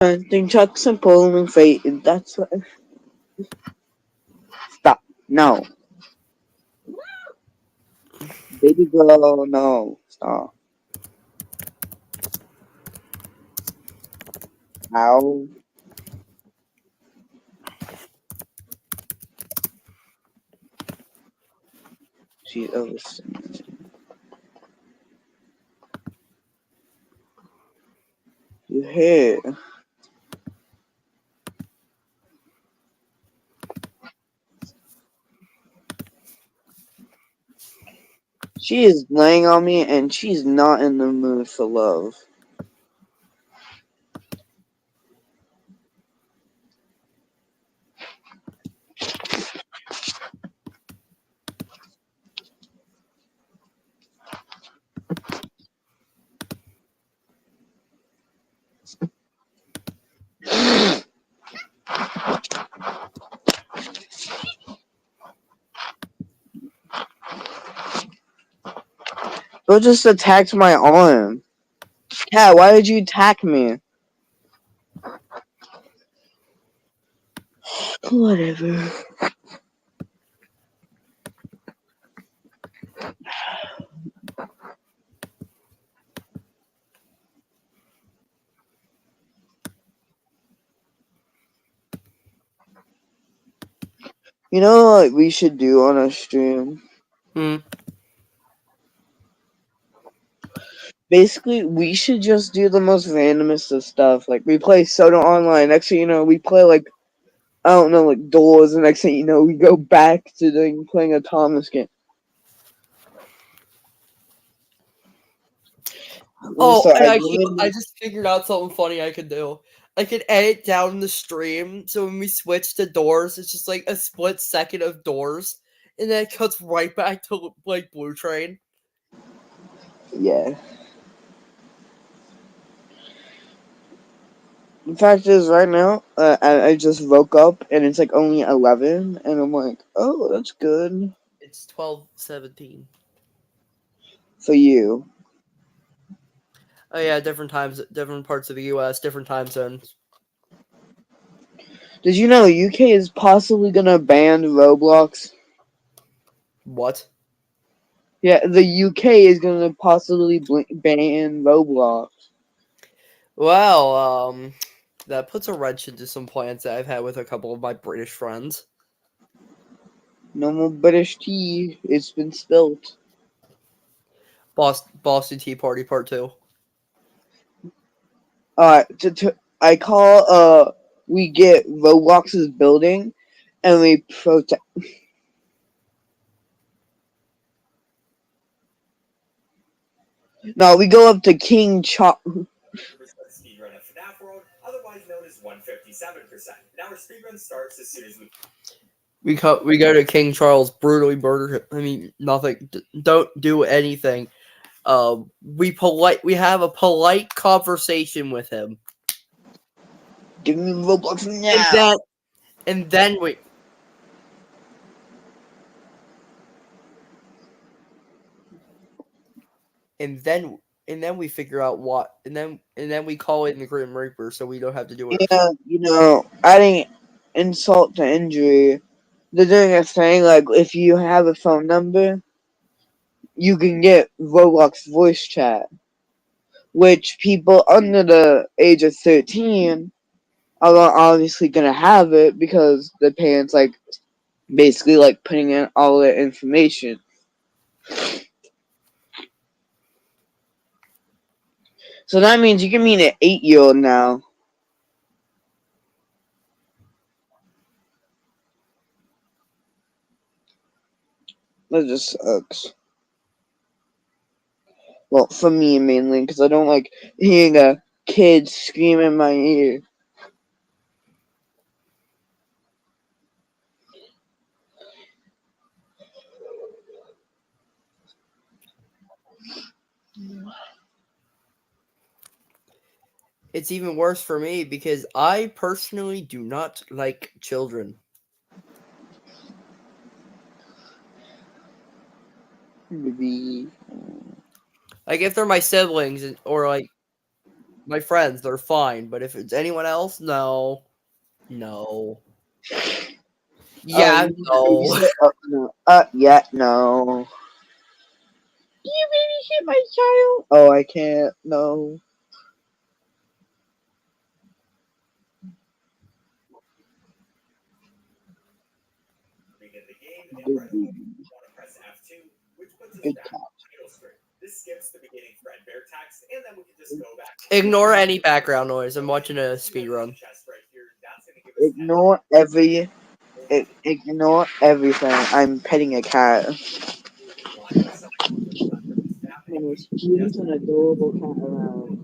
Something Chuck simple and fate. That's what. Stop. No. Baby girl, no. Stop. Ow. She overstimulated. Your hair. She is laying on me and she's not in the mood for love. Bro just attacked my arm. Cat, why did you attack me? Whatever. You know what we should do on our stream? Hmm. Basically, we should just do the most randomest of stuff. Like, we play Soda Online. Next thing you know, we play, like, I don't know, like, Doors. And next thing you know, we go back to playing a Thomas game. Oh, So and I really, just figured out something funny I could do. I could edit down the stream so when we switch to Doors, it's just like a split second of Doors, and then it cuts right back to like Blue Train. yeah. The fact is, right now, I just woke up and it's like only 11, and I'm like, oh, that's good It's 12:17. for you. Oh yeah, different times, different parts of the U.S., different time zones. Did you know UK is possibly gonna ban Roblox? What? Yeah, the UK is gonna possibly ban Roblox. Well, that puts a wrench into some plans that I've had with a couple of my British friends. No more British tea. It's been spilt. Boston Tea Party Part 2. I call we get Roblox's building and we protect. No, we go up to King Chop. Speedrun of FNAF World, otherwise known as 157%. Now our speedrun starts as soon as We go to King Charles, brutally murder him. I mean, nothing. Don't do anything. We have a polite conversation with him, Give me Roblox and now. then and then we and then and then we figure out what, and then we call in the Grim Reaper, so we don't have to do it. Yeah, adding insult to injury. They're doing a thing like if you have a phone number, you can get Roblox voice chat, which people under the age of 13 are obviously gonna have it because the parents like basically like putting in all their information. So that means you can meet an 8-year-old now. That just sucks. Well, for me mainly, because I don't like hearing a kid scream in my ear. It's even worse for me because I personally do not like children. Maybe. Like if they're my siblings or like My friends, they're fine, but if it's anyone else, no. No. Yeah, You no. said, no. Yeah, no. Do you really hit my child? Oh, I can't. No. Begin the game, and Good, right away, you want to press F2, which puts us good back catch. on the title screen. This skips the beginning Fredbear text, and then we can just go back. Ignore any background noise. I'm watching a speed run. Chest right here. That's going to give us Ignore ignore everything. I'm petting a cat. And there's cute and adorable cat around.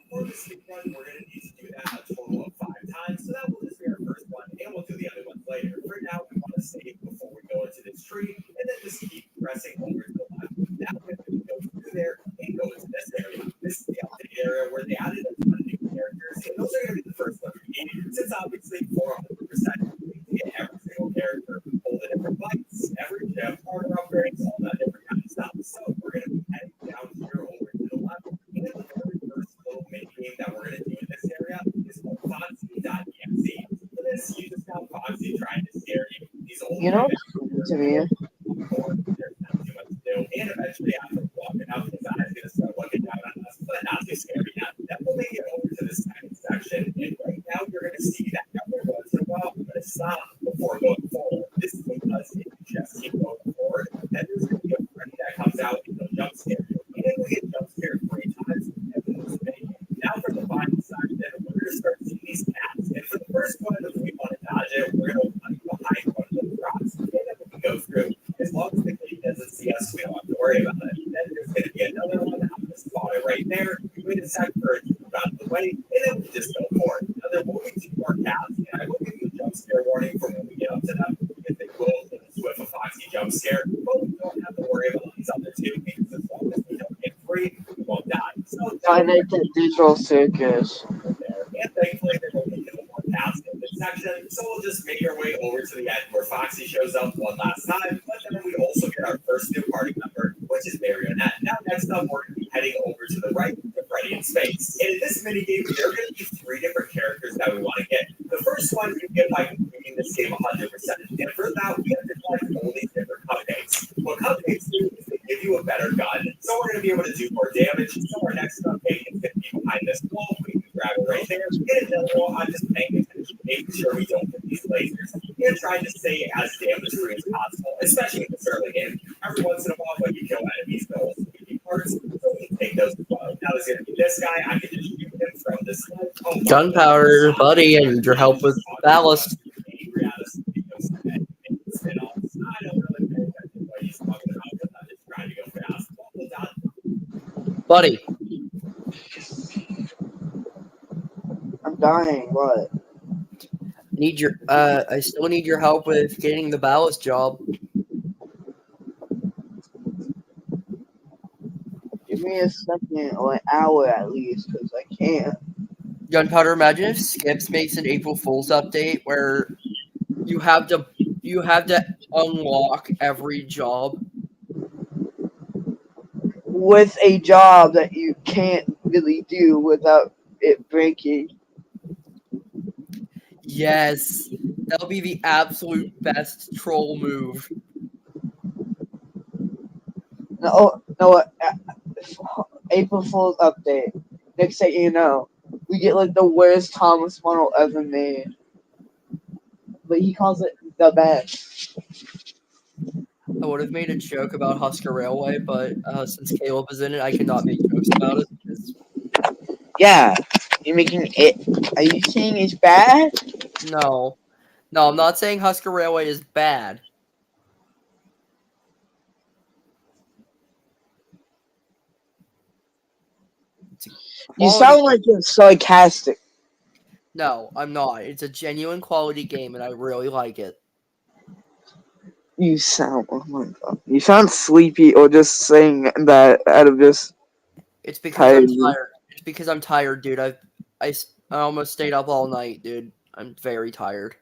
For the speed run, we're going to need to do that a total of 5 times, so that will just be our first one, and we'll do the other ones later. For now, we want to save before we go into this tree, and then just keep pressing over to the left. Now we're going to go through there and go into this area. This is the update area where they added a ton of new characters, and those are going to be the first ones we need, since obviously 400% to get every single character, all the different bites, every gem, partner upgrades, all that different kind of stuff. So we're going to be heading down here over to the left. And the very first little mini game that we're going to do in this area is called Foxy.exe. For this, you just got Foxy trying to scare you. These old You know what's funny to me? there's not too much to do. And eventually, after walking out, his eyes going to start looking down on us, but not too scary now. Then we'll make it over to the second section. And right now, you're going to see that every once in a while, I'm going to stop before going forward. This is because if you just keep going forward, then there's going to be a friend that comes out and will jump scare you. And we get jump scared 3 times and lose many. Now for the final section, we're going to start seeing these cats. And for the first one, if we want to dodge it, we're going to run behind one of those rocks. And then we can go through. As long as the kid doesn't see us, we don't have to worry about it. Then there's going to be another one. I'm going to spot it right there. We wait a sec for it to move out of the way, and then we just go for it. Now there will be 2 more cats, and I will give you a jump scare warning for when we get up to them, because they will with a Foxy jump scare, but we don't have to worry about these other 2, because as long as we don't get 3, we won't die. So Find out that digital circus. there. And thankfully, there will be no more cats in this section, so we'll just make our way over to the end where Foxy shows up one last time, but then we also get our first new party member, which is Marionette. Now, next up, we're going to be heading over to the right to Freddy in Space. And in this minigame, there are going to be 3 different characters that we want to get. The first one you get by completing this game 100%. And for that, we have to collect all these different cupcakes. What cupcakes do is they give you a better gun, so we're going to be able to do more damage. So our next cupcake is going to be behind this wall. We can grab it right there. Get another wall. I'm just paying attention, making sure we don't hit these lasers, and trying to stay as damage free as possible, especially in this early game. Every once in a while, when you kill enemies, they'll also give you parts, so we can take those as well. Now there's going to be this guy. I can just shoot him from this side. Oh, Gunpowder, buddy, I need your help with ballast. Angry at us because spin-offs. I don't really pay attention to what he's talking about because I'm just trying to go fast. Well done. Buddy, I'm dying. What? I still need your help with getting the ballast job. Give me a second or an hour at least, because I can't. Gunpowder, imagine if Skips makes an April Fool's update where you have to unlock every job. With a job that you can't really do without it breaking. Yes, that'll be the absolute best troll move. No, April Fool's update. Next thing you know, we get like the worst Thomas funnel ever made. But he calls it the best. I would have made a joke about Husker Railway, but since Caleb is in it, I cannot make jokes about it. Because... Yeah, you're making it. Are you saying it's bad? No, I'm not saying Husker Railway is bad. You sound like you're sarcastic. No, I'm not. It's a genuine quality game, and I really like it. You sound. Oh my god. You sound sleepy, or just saying that out of just. It's because I'm tired. It's because I'm tired, dude. I almost stayed up all night, dude. I'm very tired.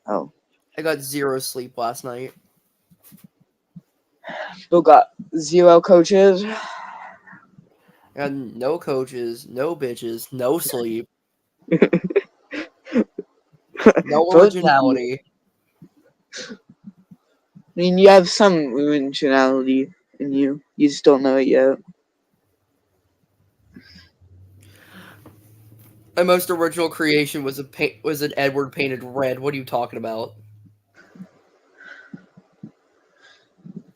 Oh. I got 0 sleep last night. Still got 0 coaches. And no coaches, no bitches, no sleep, no Both of you. originality. I mean, you have some originality in you. You just don't know it yet. My most original creation was an Edward painted red. What are you talking about?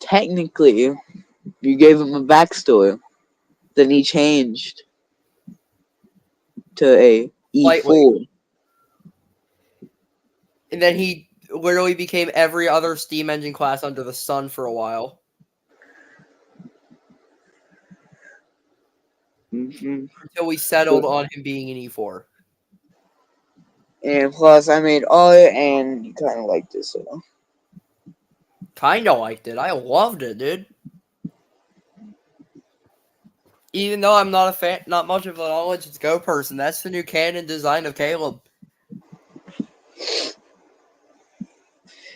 Technically, you gave him a backstory. Then he changed to a Lightwing. E4. And then he literally became every other steam engine class under the sun for a while. Mm-hmm. Until we settled on him being an E4. And plus, I made art, and you kind of liked it, so. Kinda liked it. I loved it, dude. Even though I'm not a fan, not much of an All Legends Go person, that's the new canon design of Caleb.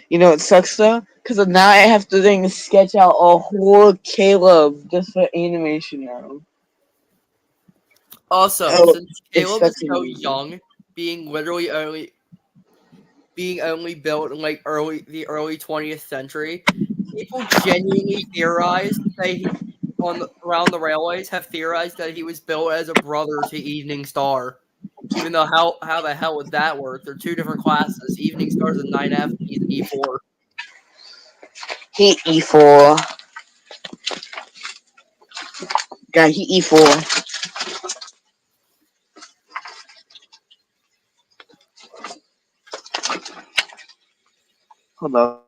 You know, it sucks though, because now I have to then sketch out a whole Caleb just for animation now. Also, Oh, since it's Caleb such is an so easy. young, being only built in like the early 20th century, people genuinely theorized that around the railways have theorized that he was built as a brother to Evening Star. Even though how the hell would that work? They're two different classes. Evening Star's a 9F and he's an E4. He E4. Guy, he E4. Hold on.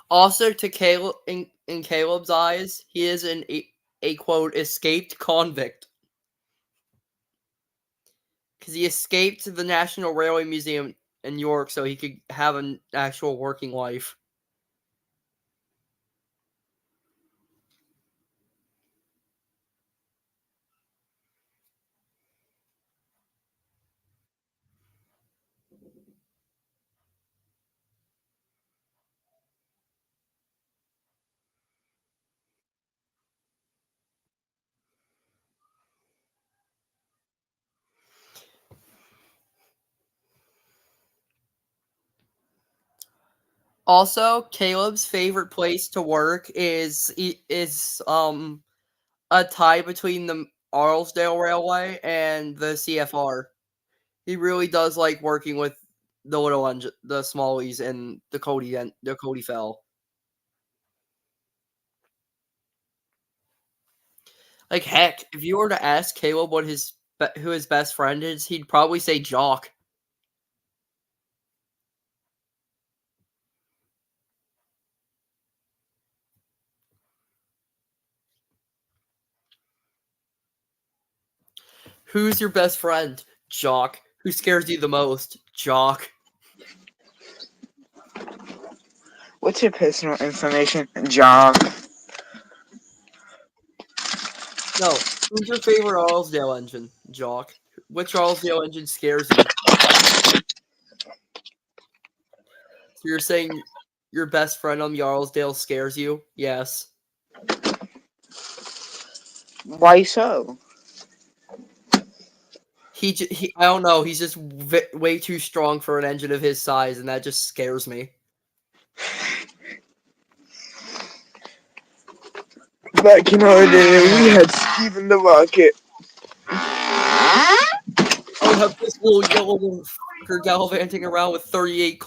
Also, to Caleb in Caleb's eyes, he is a quote escaped convict because he escaped to the National Railway Museum in York so he could have an actual working life. Also, Caleb's favorite place to work is a tie between the Arlesdale Railway and the CFR. He really does like working with the Smallies and the Cody Fell. Like heck, if you were to ask Caleb who his best friend is, he'd probably say Jock. Who's your best friend? Jock. Who scares you the most? Jock. What's your personal information? John. No. Who's your favorite Arlesdale engine? Jock. Which Arlesdale engine scares you? So you're saying your best friend on the Arlesdale scares you? Yes. Why so? I don't know. He's just way too strong for an engine of his size, and that just scares me. Back in our day, we had Steven the Rocket. I would have this little yellow fucker gallivanting around with 38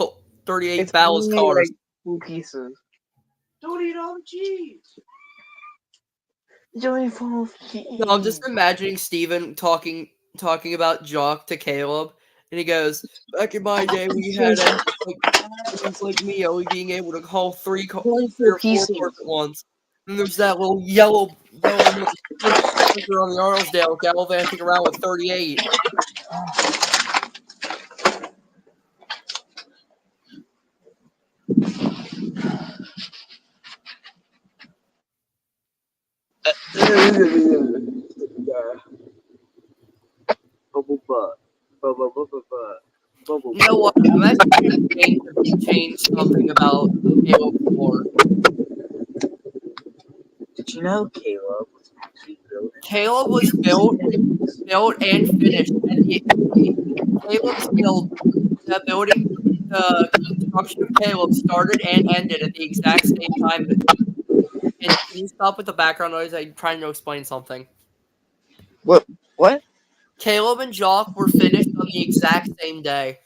It's ballast only cars. like 2 pieces. Don't eat all the cheese. It's only full of No, I'm cheese. just imagining Steven talking about Jock to Caleb, and he goes, "Back in my day, we had engines like me, only being able to haul three Only four or four pieces. cars at once." And there's that little yellow fucker on the Arlesdale gallivanting around with 38. Bubble butt. Bubble butt. You know what? I'm actually going to change something about Caleb's lore. Did you know Caleb was actually built? Caleb was built and finished at Caleb's build. The building, the construction of Caleb started and ended at the exact same time. And can you stop with the background noise? I'm trying to explain something. What? What? Caleb and Jock were finished on the exact same day.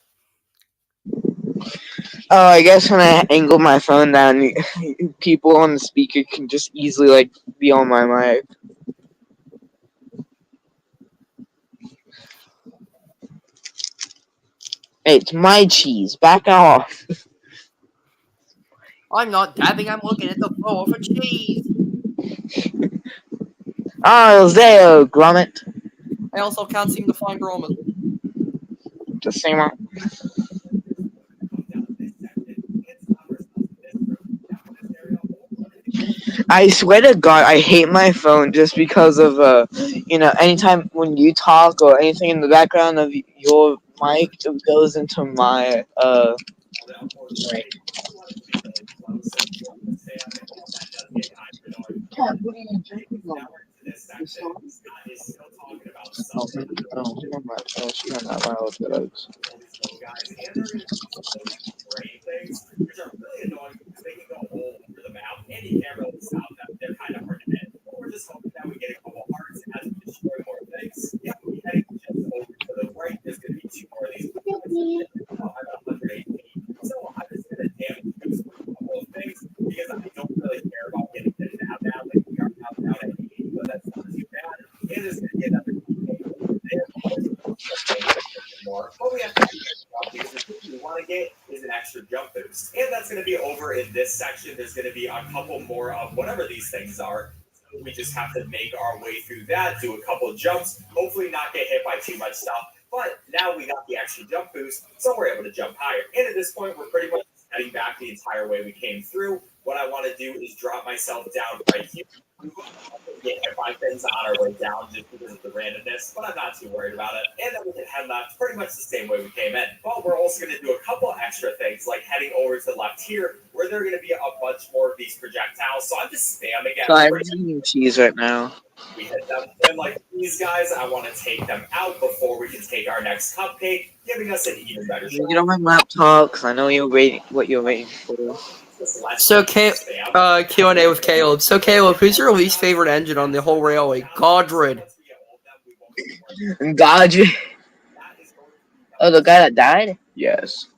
Oh, I guess when I angle my phone down, people on the speaker can just easily like be on my mic. Hey, it's my cheese. Back off. I'm not dabbing. I'm looking at the floor for cheese. Oh, there, Grommet. I also can't seem to find Roman. The same one. I swear to God, I hate my phone just because of anytime when you talk or anything in the background of your mic, it goes into my mic. Cat, what are you drinking on? This song? Oh, I'm not. Oh, she got that loud drugs. Guys, and they're going to do some of those brain things, which are really annoying because they can go all over the map, and you can't really stop them. They're kind of hard to hit. But we're just hoping that we get a couple hearts as we destroy more things. Yeah, we'll be heading just over to the right. There's going to be two more of these. Oh, I'm at 108 feet. So I'm just going to damage boost a couple of things because I don't really care about getting this that badly. We are out at 80, but that's not too bad. And there's going to be another more. But we have to because the thing we want to get is an extra jump boost. And that's going to be over in this section. There's going to be a couple more of whatever these things are. So we just have to make our way through that, do a couple jumps, hopefully not get hit by too much stuff. But now we got the extra jump boost, so we're able to jump higher. And at this point, we're pretty much heading back the entire way we came through. What I want to do is drop myself down right here. We will get hit by things on our way down just because of the randomness, but I'm not too worried about it. And then we can head left pretty much the same way we came in. But we're also going to do a couple extra things, like heading over to the left here, where there are going to be a bunch more of these projectiles. So I'm just spamming So I'm it. eating cheese right now. We hit them. And like these guys, I want to take them out before we can take our next cupcake, giving us an even better shot. Get on my laptop because I know you're waiting. What you're waiting for. So Q&A with Caleb. So Caleb, who's your least favorite engine on the whole railway? Godred. Dodge. Oh, the guy that died? Yes.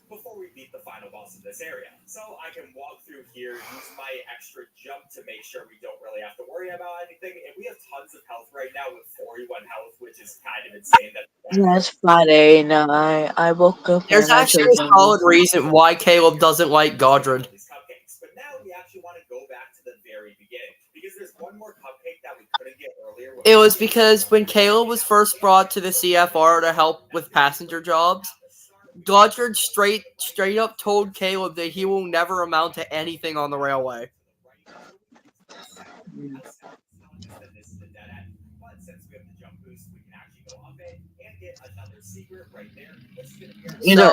Before we beat the final boss in this area. So I can walk through here, use my extra jump to make sure we don't really have to worry about anything. And we have tons of health right now with 41 health, which is kind of insane. Yeah, it's Friday night. I woke up There's and I actually chose a solid reason why Caleb doesn't like Godred. But now we actually want to go back to the very beginning because there's one more cupcake that we couldn't get earlier. It was because when Caleb was first brought to the CFR to help with passenger jobs, Godred straight up told Caleb that he will never amount to anything on the railway. You know,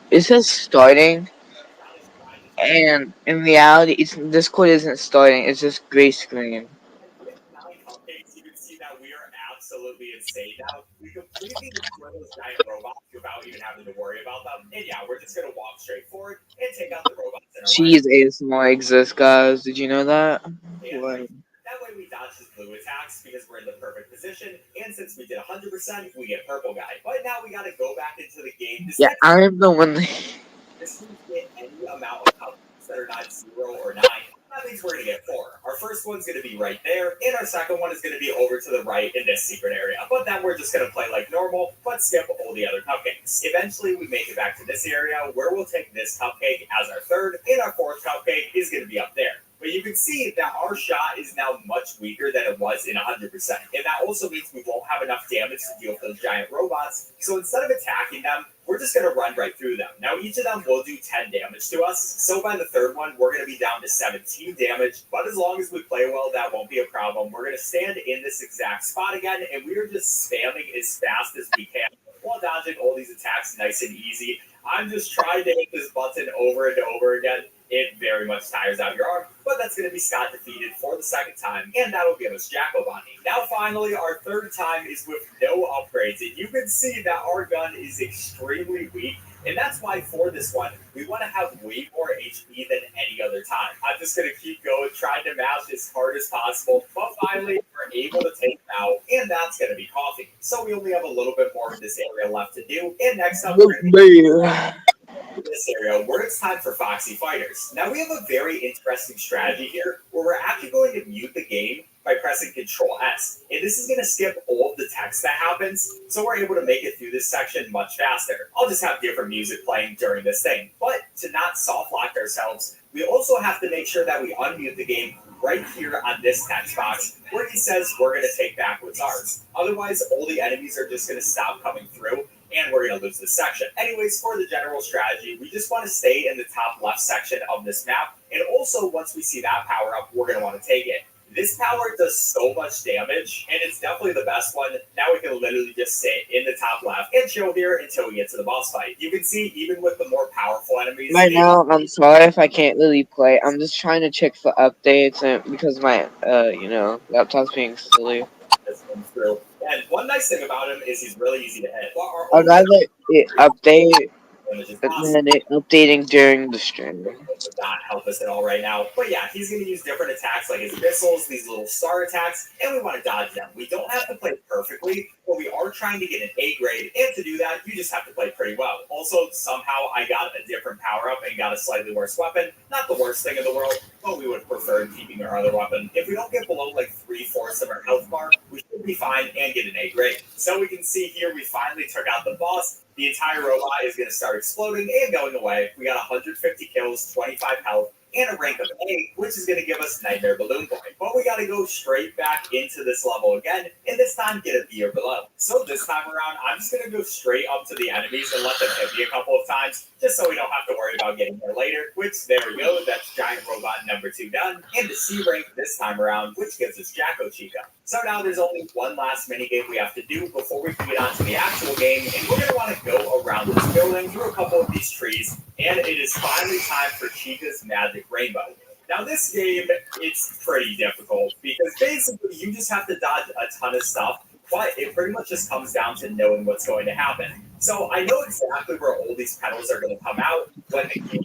it says starting, and in reality, Discord isn't starting. It's just gray screen. You can see that we are absolutely insane now. We completely destroy those giant robots without even having to worry about them. And yeah, we're just gonna walk straight forward and take out the robots in our Cheese ASMR exists, guys. Did you know that? What? That way we dodge his blue attacks because we're in the perfect position. And since we did 100%, we get purple guy. But now we gotta go back into the game. Yeah, I'm the one. This means get any amount of outputs that are not 0 or 9. That means we're going to get 4. Our first one's going to be right there, and our second one is going to be over to the right in this secret area. But then we're just going to play like normal, but skip all the other cupcakes. Eventually, we make it back to this area where we'll take this cupcake as our third, and our fourth cupcake is going to be up there. But you can see that our shot is now much weaker than it was in 100%. And that also means we won't have enough damage to deal with those giant robots. So instead of attacking them, we're just going to run right through them. Now, each of them will do 10 damage to us. So by the third one, we're going to be down to 17 damage. But as long as we play well, that won't be a problem. We're going to stand in this exact spot again, and we are just spamming as fast as we can. while dodging all these attacks nice and easy. I'm just trying to hit this button over and over again. It very much tires out your arm, but that's going to be Scott defeated for the second time, and that'll give us Jacko Bonnie. Now, finally, our third time is with no upgrades, and you can see that our gun is extremely weak, and that's why for this one, we want to have way more HP than any other time. I'm just going to keep going, trying to mash as hard as possible, but finally, we're able to take it out, and that's going to be coffee. So we only have a little bit more of this area left to do, and next up, we're going to this area where it's time for Foxy Fighters. Now we have a very interesting strategy here where we're actually going to mute the game by pressing Control S. And this is going to skip all of the text that happens, so we're able to make it through this section much faster. I'll just have different music playing during this thing. But to not soft lock ourselves, we also have to make sure that we unmute the game right here on this text box where he says we're going to take back what's ours. Otherwise, all the enemies are just going to stop coming through and we're going to lose this section. Anyways, for the general strategy, we just want to stay in the top left section of this map. And also, once we see that power up, we're going to want to take it. This power does so much damage, and it's definitely the best one. Now we can literally just sit in the top left and chill here until we get to the boss fight. You can see, even with the more powerful enemies... Right now, I'm sorry if I can't really play. I'm just trying to check for updates and because my, laptop's being silly. This comes through. And one nice thing about him is he's really easy to hit. But our I'd rather it update damage is than awesome. it updating during the stream. Does not help us at all right now. But yeah, he's going to use different attacks like his missiles, these little star attacks, and we want to dodge them. We don't have to play perfectly, but we are trying to get an A grade, and to do that, you just have to play pretty well. Also, somehow I got a different power-up and got a slightly worse weapon. Not the worst thing in the world, but we would prefer keeping our other weapon. If we don't get below like 3/4 of our health bar, we should be fine and get an A grade. So we can see here we finally took out the boss. The entire robot is going to start exploding and going away. We got 150 kills, 25 health, and a rank of A, which is going to give us Nightmare Balloon Boy. But we got to go straight back into this level again, and this time get a B or below. So this time around, I'm just going to go straight up to the enemies and let them hit me a couple of times, just so we don't have to worry about getting there later, which, there we go, that's Giant Robot number 2 done. And the C rank this time around, which gives us Jacko Chica. So now there's only one last minigame we have to do before we can get on to the actual game, and we're going to want to go around this building through a couple of these trees, and it is finally time for Chica's Magic Rainbow. Now this game, it's pretty difficult, because basically you just have to dodge a ton of stuff, but it pretty much just comes down to knowing what's going to happen. So I know exactly where all these petals are going to come out when the game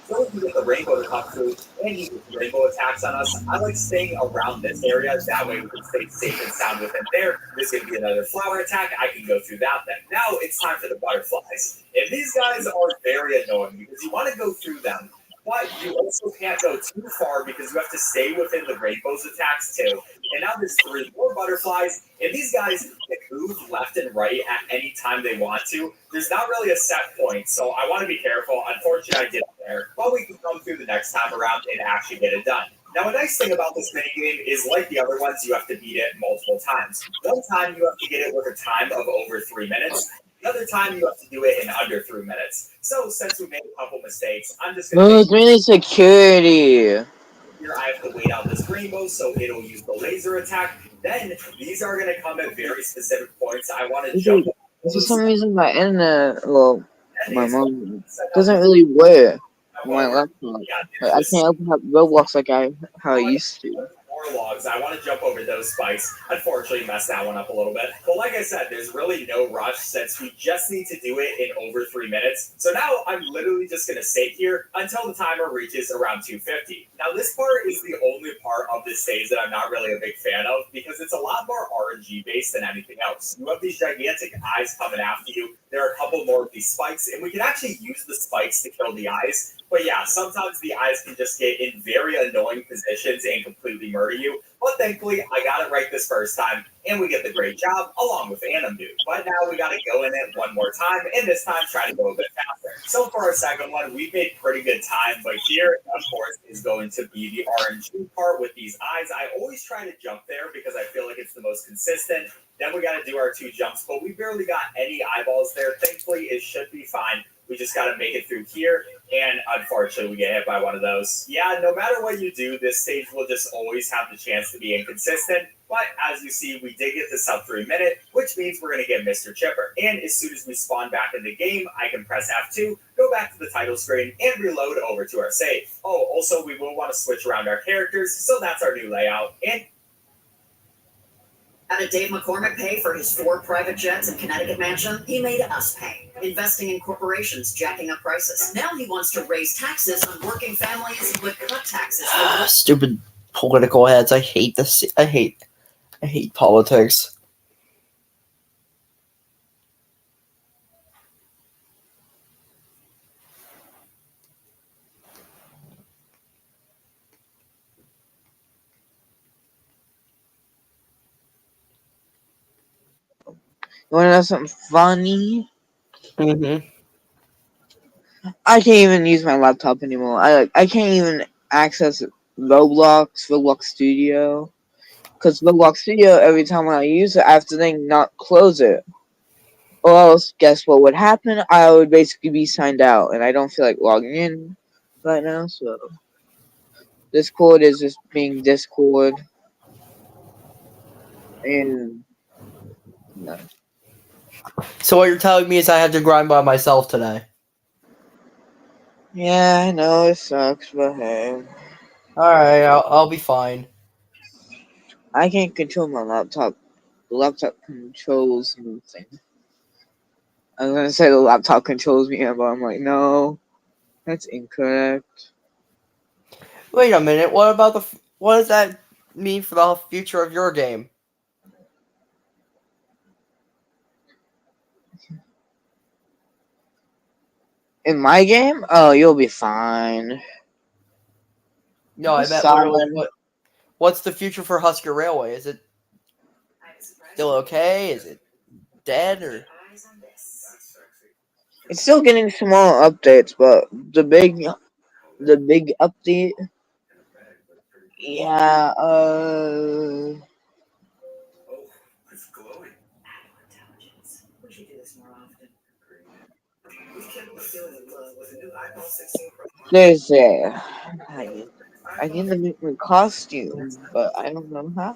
so we can get the rainbow to come through and use rainbow attacks on us. I like staying around this area. That way we can stay safe and sound within there. There's going to be another flower attack. I can go through that then. Now it's time for the butterflies. And these guys are very annoying because you want to go through them, but you also can't go too far because you have to stay within the rainbow's attacks too. And now there's 3 more butterflies, and these guys can move left and right at any time they want to. There's not really a set point, so I want to be careful. Unfortunately, I did it there, but we can come through the next time around and actually get it done. Now, a nice thing about this minigame is, like the other ones, you have to beat it multiple times. One time, you have to get it with a time of over 3 minutes. The other time, you have to do it in under 3 minutes. So, since we made a couple mistakes, I'm just going to... Oh, really security. Here I have to wait out this rainbow, so it'll use the laser attack. Then, these are going to come at very specific points. I want to jump... For some reason, my internet, my mom doesn't really work on my laptop. Like, I can't open up Roblox like how I used to. More logs. I want to jump over those spikes. Unfortunately, messed that one up a little bit. But like I said, there's really no rush since we just need to do it in over 3 minutes. So now I'm literally just going to sit here until the timer reaches around 250. Now this part is the only part of this stage that I'm not really a big fan of because it's a lot more RNG based than anything else. You have these gigantic eyes coming after you. There are a couple more of these spikes, and we can actually use the spikes to kill the eyes. But yeah, sometimes the eyes can just get in very annoying positions and completely murder you. But thankfully, I got it right this first time, and we get the great job along with Anim Dude. But now we got to go in it one more time, and this time try to go a bit faster. So for our second one, we've made pretty good time, but here, of course, is going to be the RNG part with these eyes. I always try to jump there because I feel like it's the most consistent. Then we got to do our 2 jumps, but we barely got any eyeballs there. Thankfully, it should be fine. We just got to make it through here. And unfortunately, we get hit by one of those. Yeah, no matter what you do, this stage will just always have the chance to be inconsistent. But as you see, we did get the sub 3 minute, which means we're going to get Mr. Chipper. And as soon as we spawn back in the game, I can press F2, go back to the title screen, and reload over to our save. Oh, also, we will want to switch around our characters, so that's our new layout. And how did Dave McCormick pay for his 4 private jets and Connecticut mansion? He made us pay, investing in corporations, jacking up prices. Now he wants to raise taxes on working families, but cut taxes. Stupid political heads. I hate this. I hate politics. You wanna know something funny? Mm-hmm. I can't even use my laptop anymore. I can't even access Roblox Studio. Because Roblox Studio, every time I use it, I have to then not close it. Or else, guess what would happen? I would basically be signed out, and I don't feel like logging in right now, so Discord is just being Discord, and no. So what you're telling me is I have to grind by myself today. Yeah, I know it sucks, but hey, All right, I'll be fine. I can't control my laptop. The laptop controls everything. I was gonna say the laptop controls me, but I'm like, no, that's incorrect. Wait a minute. What does that mean for the future of your game? In my game, oh, you'll be fine. No, I meant literally what's the future for Husker Railway? Is it still okay? Is it dead or? It's still getting small updates, but the big update, yeah. it's glowing. Intelligence. We should do this more often. We can feel in love with a new iPhone 16 Pro. There's I need to make my costume, but I don't know how.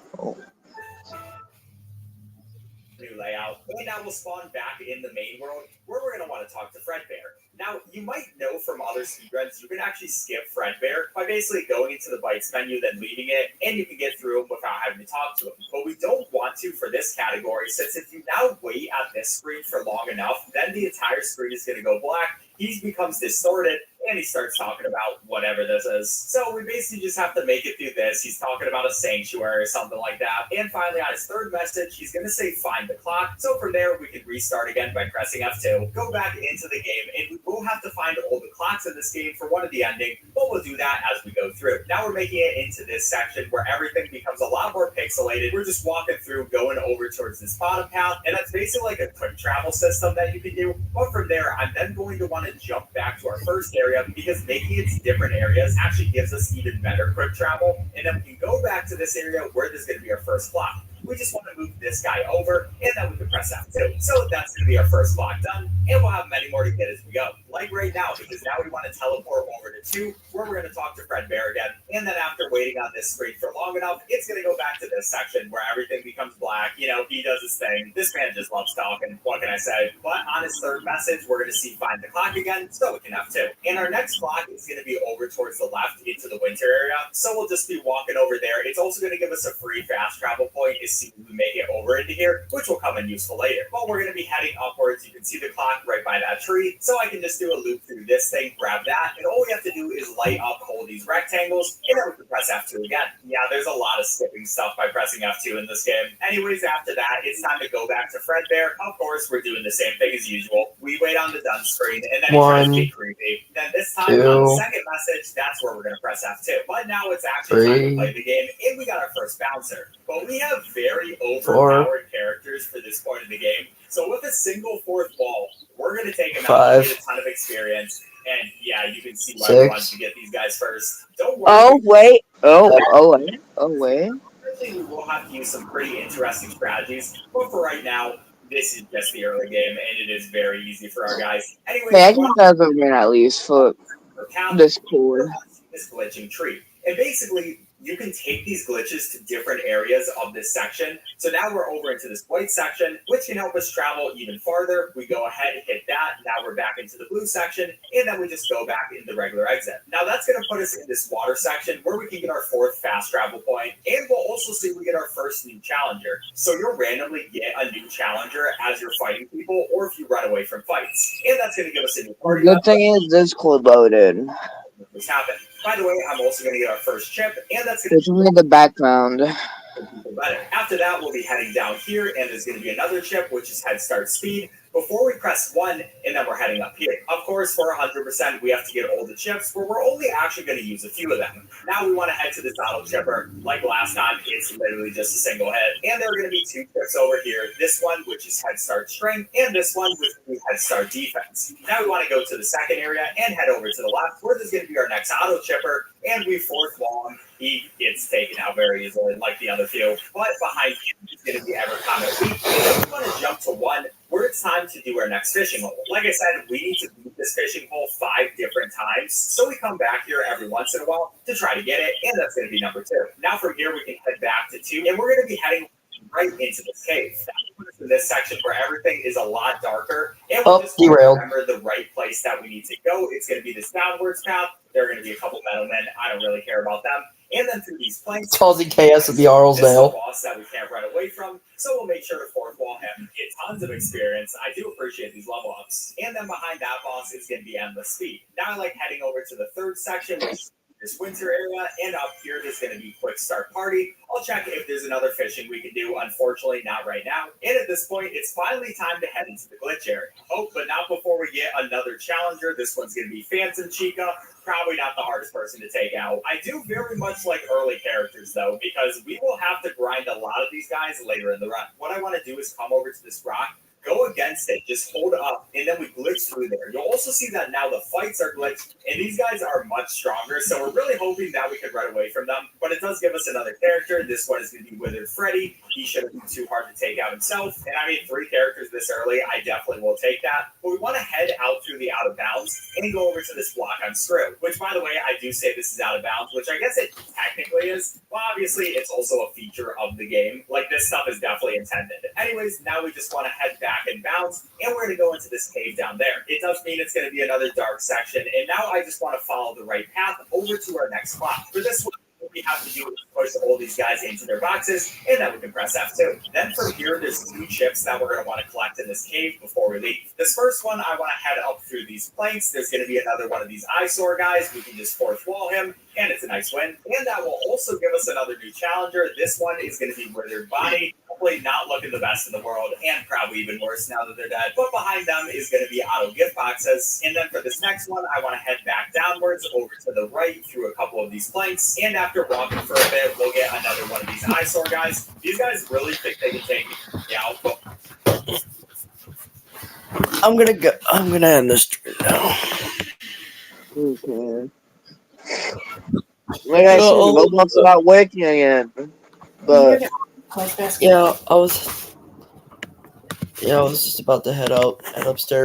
New layout. And now we'll spawn back in the main world where we're going to want to talk to Fredbear. Now, you might know from other speedruns, you can actually skip Fredbear by basically going into the Bytes menu, then leaving it, and you can get through him without having to talk to him. But we don't want to for this category, since if you now wait at this screen for long enough, then the entire screen is going to go black. He becomes distorted, and he starts talking about whatever this is. So we basically just have to make it through this. He's talking about a sanctuary or something like that. And finally, on his third message, he's going to say find the clock. So from there, we can restart again by pressing F2, go back into the game, and we will have to find all the clocks in this game for one of the ending, but we'll do that as we go through. Now we're making it into this section where everything becomes a lot more pixelated. We're just walking through, going over towards this bottom path, and that's basically like a quick travel system that you can do. But from there, I'm then going to want to jump back to our first area because making it different areas actually gives us even better quick travel. And then we can go back to this area where there's going to be our first clock. We just want to move this guy over, and then we can press F2. So that's going to be our first block done, and we'll have many more to get as we go. Like right now, because now we want to teleport over to 2, where we're going to talk to Fredbear again. And then after waiting on this screen for long enough, it's going to go back to this section where everything becomes black. You know, he does his thing. This man just loves talking. What can I say? But on his third message, we're going to see find the clock again, so we can F2. And our next clock is going to be over towards the left into the winter area. So we'll just be walking over there. It's also going to give us a free fast travel point as soon as we make it over into here, which will come in useful later. But we're going to be heading upwards. You can see the clock right by that tree. So I can just do a loop through this thing, grab that, and all we have to do is light up all these rectangles, and then we can press F2 again. Yeah, there's a lot of skipping stuff by pressing F2 in this game. Anyways, after that, it's time to go back to Fredbear. Of course, we're doing the same thing as usual. We wait on the done screen, and then he tries to be creepy. Then this time, on the second message, that's where we're going to press F2. But now it's actually time to play the game, and we got our first bouncer. But we have very overpowered characters for this point of the game. So with a single fourth ball, we're going to take him out and get a ton of experience. And yeah, you can see why we wanted to get these guys first. Don't worry. Oh wait. Oh wait. We will have to use some pretty interesting strategies. But for right now, this is just the early game, and it is very easy for our guys. Anyways, Hey, I can have a win at least for this chord. this glitching tree. And basically, you can take these glitches to different areas of this section. So now we're over into this white section, which can help us travel even farther. We go ahead and hit that. Now we're back into the blue section, and then we just go back in the regular exit. Now that's going to put us in this water section where we can get our 4th fast travel point, and we'll also see we get our first new challenger. So you'll randomly get a new challenger as you're fighting people, or if you run away from fights. And that's going to give us a new party. Good thing is this chord loaded. This happened. By the way, I'm also going to get our first chip, and that's going It's only the background. better. After that, we'll be heading down here, and there's going to be another chip, which is Head Start Speed. Before we press 1, and then we're heading up here. Of course, for 100%, we have to get all the chips, but we're only actually going to use a few of them. Now we want to head to this auto chipper. Like last time, it's literally just a single head. And there are going to be 2 chips over here. This one, which is Head Start Strength, and this one, which is Head Start Defense. Now we want to go to the second area and head over to the left, where there's going to be our next auto chipper, and we 4th wall him. He gets taken out very easily, like the other few. But behind him is going to be Evercomet Weak. And we want to jump to 1, where it's time to do our next fishing hole. Like I said, we need to beat this fishing hole 5 different times. So we come back here every once in a while to try to get it, and that's going to be number 2. Now from here, we can head back to 2, and we're going to be heading right into this cave. In this section where everything is a lot darker, and we just remember the right place that we need to go. It's going to be this downwards path. There are going to be a couple metal men. I don't really care about them. And then through these planks, causing chaos at the Arlesdale. This is a boss that we can't run away from, so we'll make sure to 4th wall him. Get tons of experience. I do appreciate these level ups. And then behind that boss is going to be Endless Speed. Now I like heading over to the 3rd section, which is this winter area, and up here there's going to be Quick Start Party. I'll check if there's another fishing we can do. Unfortunately, not right now. And at this point, it's finally time to head into the glitch area. Oh, but not before we get another challenger. This one's going to be Phantom Chica. Probably not the hardest person to take out. I do very much like early characters, though, because we will have to grind a lot of these guys later in the run. What I want to do is come over to this rock, go against it, just hold up, and then we glitch through there. You'll also see that now the fights are glitched, and these guys are much stronger, so we're really hoping that we can run away from them. But it does give us another character. This one is going to be Withered Freddy. He shouldn't be too hard to take out himself. And I mean, 3 characters this early, I definitely will take that. But we want to head out through the out of bounds and go over to this block on Screw, which, by the way, I do say this is out of bounds, which I guess it technically is. Well, obviously, it's also a feature of the game. Like, this stuff is definitely intended. Anyways, now we just want to head back and bounce, and we're going to go into this cave down there. It does mean it's going to be another dark section, and now I just want to follow the right path over to our next spot. For this one, what we have to do is push all these guys into their boxes, and then we can press F2. Then from here, there's 2 chips that we're going to want to collect in this cave before we leave. This first one, I want to head up through these planks. There's going to be another one of these eyesore guys. We can just 4th wall him, and it's a nice win. And that will also give us another new challenger. This one is going to be Withered Body. Hopefully not looking the best in the world, and probably even worse now that they're dead. But behind them is going to be auto gift boxes. And then for this next one, I want to head back downwards over to the right through a couple of these planks. And after walking for a bit, we'll get another one of these eyesore guys. These guys really think they can take me. Yeah, I'm gonna end this stream now. Okay. Like I said, Roblox not working again. But yeah, I was just about to head upstairs.